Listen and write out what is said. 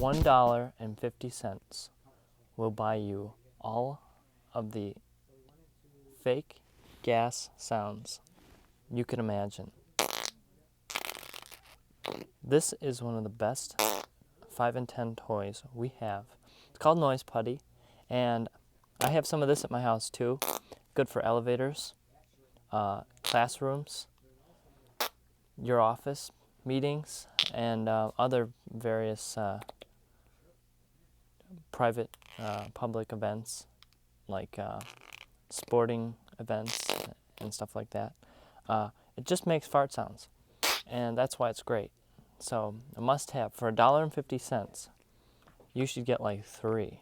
$1.50 will buy you all of the fake gas sounds you can imagine. This is one of the best 5 and 10 toys we have. It's called Noise Putty, and I have some of this at my house too. Good for elevators, classrooms, your office meetings, and other various private public events like sporting events and stuff like that. It just makes fart sounds, and that's why it's great. So a must-have for $1.50. You should get like 3.